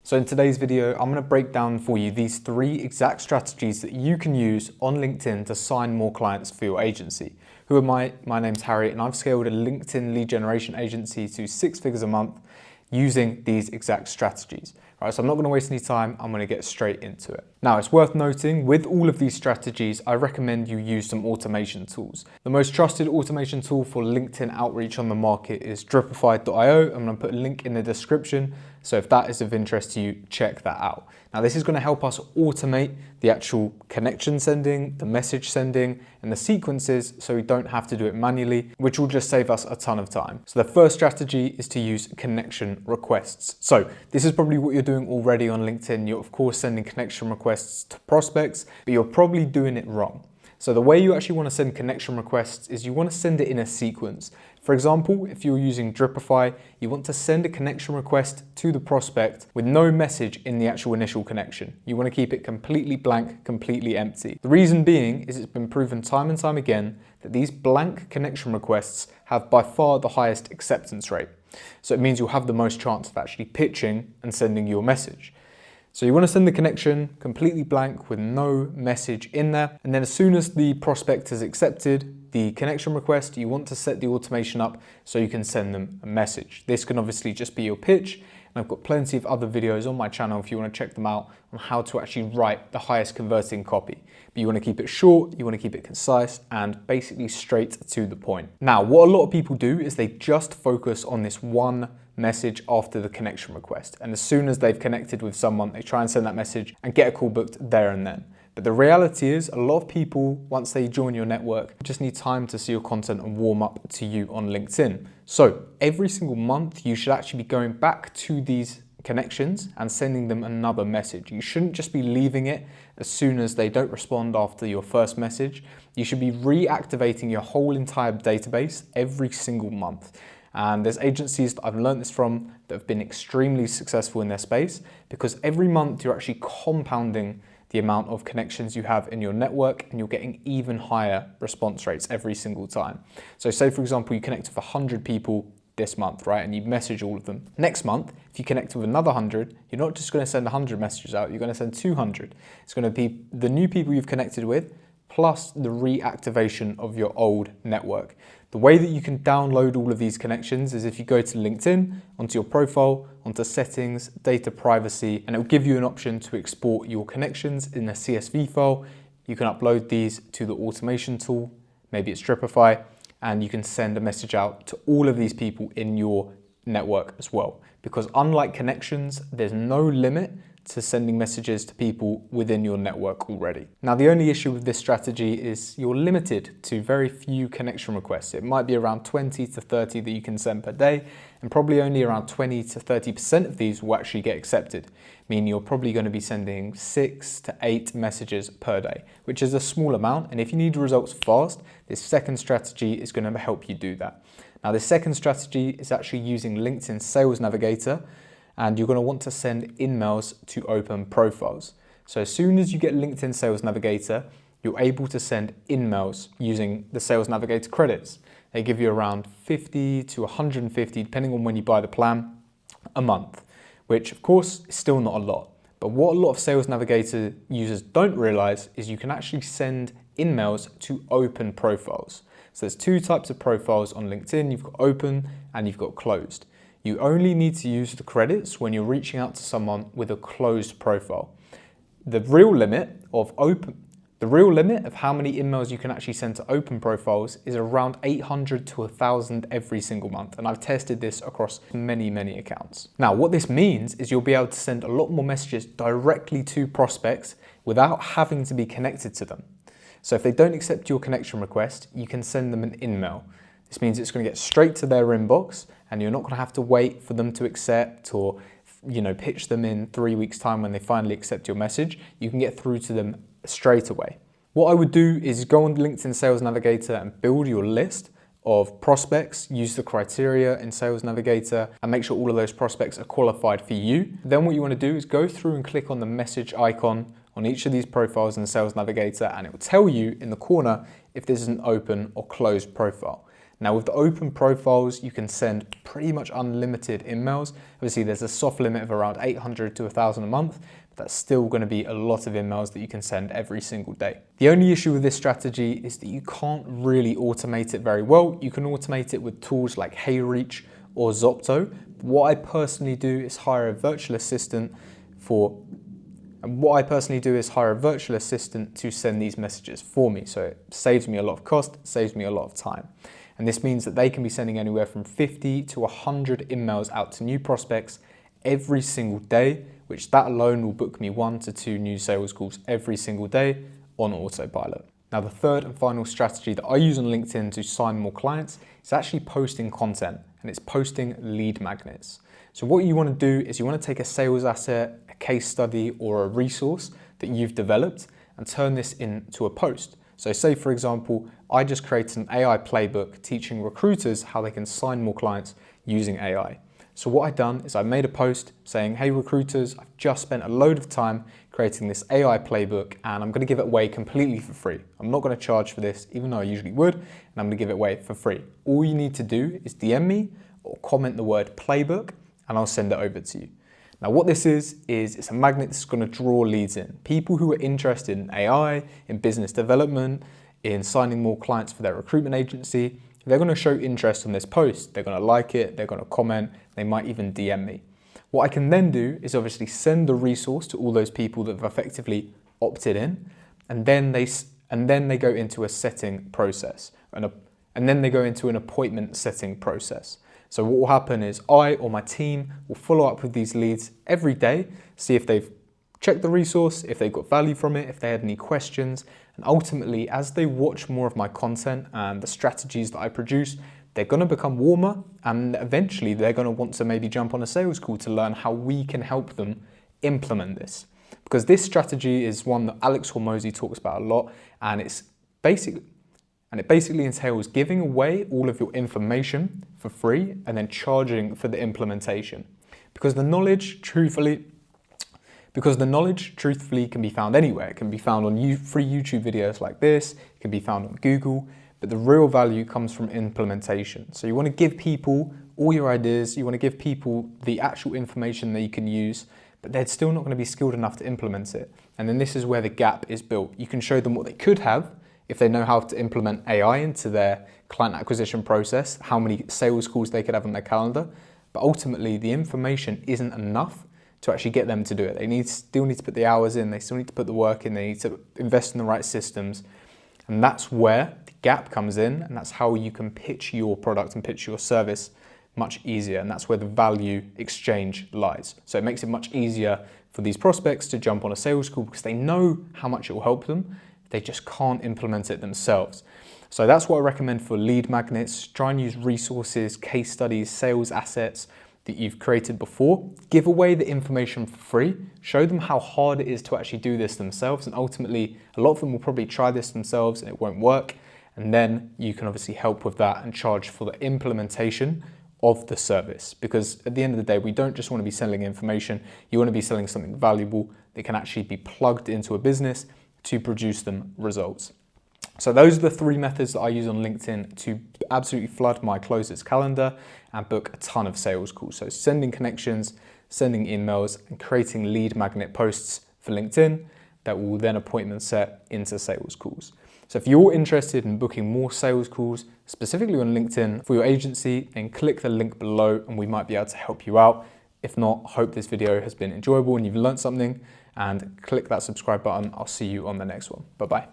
So in today's video, I'm going to break down for you these 3 exact strategies that you can use on LinkedIn to sign more clients for your agency. Who am I? My name's Harry and I've scaled a LinkedIn lead generation agency to 6 figures a month using these exact strategies. All right, so I'm not going to waste any time, I'm going to get straight into it. Now, it's worth noting, with all of these strategies, I recommend you use some automation tools. The most trusted automation tool for LinkedIn outreach on the market is Dripify.io. I'm going to put a link in the description, so if that is of interest to you, check that out. Now, this is going to help us automate the actual connection sending, the message sending, and the sequences so we don't have to do it manually, which will just save us a ton of time. So the first strategy is to use connection requests. So this is probably what you're doing already on LinkedIn. You're of course sending connection requests to prospects, but you're probably doing it wrong. So the way you actually want to send connection requests is you want to send it in a sequence. For example, if you're using Dripify, you want to send a connection request to the prospect with no message in the actual initial connection. You want to keep it completely blank, completely empty. The reason being is it's been proven time and time again that these blank connection requests have by far the highest acceptance rate. So it means you'll have the most chance of actually pitching and sending your message. So you want to send the connection completely blank with no message in there. And then as soon as the prospect has accepted the connection request, you want to set the automation up so you can send them a message. This can obviously just be your pitch. And I've got plenty of other videos on my channel if you want to check them out on how to actually write the highest converting copy. But you want to keep it short, you want to keep it concise, and basically straight to the point. Now, what a lot of people do is they just focus on this one message after the connection request. And as soon as they've connected with someone, they try and send that message and get a call booked there and then. But the reality is a lot of people, once they join your network, just need time to see your content and warm up to you on LinkedIn. So every single month, you should actually be going back to these connections and sending them another message. You shouldn't just be leaving it as soon as they don't respond after your first message. You should be reactivating your whole entire database every single month. And there's agencies that I've learned this from that have been extremely successful in their space because every month you're actually compounding the amount of connections you have in your network and you're getting even higher response rates every single time. So say for example, you connect with 100 people this month, right? And you message all of them. Next month, if you connect with another 100, you're not just going to send 100 messages out, you're going to send 200. It's going to be the new people you've connected with plus the reactivation of your old network. The way that you can download all of these connections is if you go to LinkedIn, onto your profile, onto settings, data privacy, and it will give you an option to export your connections in a CSV file. You can upload these to the automation tool, maybe it's Dripify, and you can send a message out to all of these people in your network as well. Because unlike connections, there's no limit to sending messages to people within your network already. Now, the only issue with this strategy is you're limited to very few connection requests. It might be around 20 to 30 that you can send per day, and probably only around 20 to 30% of these will actually get accepted, meaning you're probably going to be sending 6 to 8 messages per day, which is a small amount. And if you need results fast, this second strategy is going to help you do that. Now, this second strategy is actually using LinkedIn Sales Navigator, and you're going to want to send InMails to open profiles. So as soon as you get LinkedIn Sales Navigator, you're able to send InMails using the Sales Navigator credits. They give you around 50 to 150, depending on when you buy the plan, a month, which of course is still not a lot. But what a lot of Sales Navigator users don't realize is you can actually send InMails to open profiles. So there's 2 types of profiles on LinkedIn. You've got open and you've got closed. You only need to use the credits when you're reaching out to someone with a closed profile. The real limit of how many InMails you can actually send to open profiles is around 800 to 1,000 every single month. And I've tested this across many, many accounts. Now, what this means is you'll be able to send a lot more messages directly to prospects without having to be connected to them. So if they don't accept your connection request, you can send them an InMail. This means it's going to get straight to their inbox and you're not going to have to wait for them to accept or, pitch them in 3 weeks' time when they finally accept your message. You can get through to them straight away. What I would do is go on LinkedIn Sales Navigator and build your list of prospects, use the criteria in Sales Navigator and make sure all of those prospects are qualified for you. Then what you want to do is go through and click on the message icon on each of these profiles in Sales Navigator and it will tell you in the corner if this is an open or closed profile. Now with the open profiles, you can send pretty much unlimited emails. Obviously there's a soft limit of around 800 to 1,000 a month, but that's still going to be a lot of emails that you can send every single day. The only issue with this strategy is that you can't really automate it very well. You can automate it with tools like HeyReach or Zopto. What I personally do is hire a virtual assistant to send these messages for me. So it saves me a lot of cost, it saves me a lot of time. And this means that they can be sending anywhere from 50 to 100 emails out to new prospects every single day, which that alone will book me 1 to 2 new sales calls every single day on autopilot. Now, the third and final strategy that I use on LinkedIn to sign more clients is actually posting content, and it's posting lead magnets. So what you want to do is you want to take a sales asset, a case study, or a resource that you've developed and turn this into a post. So say, for example, I just created an AI playbook teaching recruiters how they can sign more clients using AI. So what I've done is I made a post saying, hey recruiters, I've just spent a load of time creating this AI playbook and I'm going to give it away completely for free. I'm not going to charge for this, even though I usually would, and I'm going to give it away for free. All you need to do is DM me or comment the word playbook and I'll send it over to you. Now what this is it's a magnet that's going to draw leads in. People who are interested in AI, in business development, in signing more clients for their recruitment agency, they're going to show interest on this post. They're going to like it, they're going to comment, they might even DM me. What I can then do is obviously send the resource to all those people that have effectively opted in, and then they go into a setting process, and then they go into an appointment setting process. So what will happen is I or my team will follow up with these leads every day, see if they've checked the resource, if they've got value from it, if they had any questions, and ultimately as they watch more of my content and the strategies that I produce, they're going to become warmer and eventually they're going to want to maybe jump on a sales call to learn how we can help them implement this. Because this strategy is one that Alex Hormozi talks about a lot, and it basically entails giving away all of your information for free and then charging for the implementation. Because the knowledge truthfully can be found anywhere. It can be found on free YouTube videos like this, it can be found on Google, but the real value comes from implementation. So you want to give people all your ideas, you want to give people the actual information that you can use, but they're still not going to be skilled enough to implement it. And then this is where the gap is built. You can show them what they could have if they know how to implement AI into their client acquisition process, how many sales calls they could have on their calendar, but ultimately the information isn't enough to actually get them to do it. They still need to put the hours in, they still need to put the work in, they need to invest in the right systems. And that's where the gap comes in, and that's how you can pitch your product and pitch your service much easier. And that's where the value exchange lies. So it makes it much easier for these prospects to jump on a sales call because they know how much it will help them. They just can't implement it themselves. So that's what I recommend for lead magnets. Try and use resources, case studies, sales assets that you've created before. Give away the information for free. Show them how hard it is to actually do this themselves. And ultimately, a lot of them will probably try this themselves and it won't work. And then you can obviously help with that and charge for the implementation of the service. Because at the end of the day, we don't just want to be selling information. You want to be selling something valuable that can actually be plugged into a business to produce them results. So those are the 3 methods that I use on LinkedIn to absolutely flood my closers calendar and book a ton of sales calls. So sending connections, sending emails, and creating lead magnet posts for LinkedIn that will then appointment set into sales calls. So if you're interested in booking more sales calls, specifically on LinkedIn for your agency, then click the link below and we might be able to help you out. If not, I hope this video has been enjoyable and you've learned something, and click that subscribe button. I'll see you on the next one. Bye-bye.